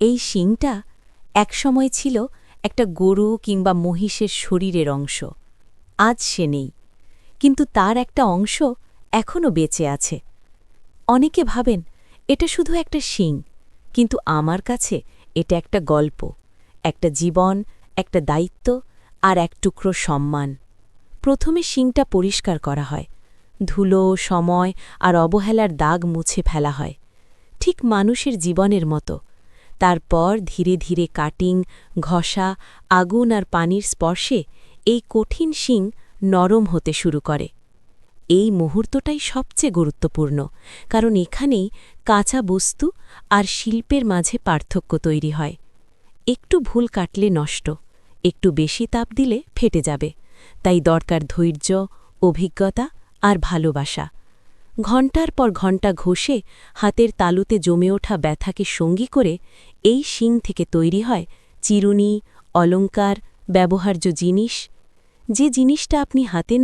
এই শিংটা একসময় ছিল একটা গরু কিংবা মহিষের শরীরের অংশ। আজ সে নেই, কিন্তু তার একটা অংশ এখনও বেঁচে আছে। অনেকে ভাবেন এটা শুধু একটা শিং, কিন্তু আমার কাছে এটা একটা গল্প, একটা জীবন, একটা দায়িত্ব আর এক টুকরো সম্মান। প্রথমে শিংটা পরিষ্কার করা হয়, ধুলো, সময় আর অবহেলার দাগ মুছে ফেলা হয়, ঠিক মানুষের জীবনের মতো। তারপর ধীরে ধীরে কাটিং, ঘষা, আগুন আর পানির স্পর্শে এই কঠিন শিং নরম হতে শুরু করে। এই মুহূর্তটাই সবচেয়ে গুরুত্বপূর্ণ, কারণ এখানেই কাঁচা বস্তু আর শিল্পের মাঝে পার্থক্য তৈরি হয়। একটু ভুল কাটলে নষ্ট, একটু বেশি তাপ দিলে ফেটে যাবে। তাই দরকার ধৈর্য, অভিজ্ঞতা আর ভালোবাসা। ঘণ্টার পর ঘণ্টা ঘষে হাতের তালুতে জমে ওঠা ব্যথাকে সঙ্গী করে এই শিং থেকে তৈরি হয় চিরুনি, অলংকার, ব্যবহার্য জিনিস। যে জিনিসটা আপনি হাতে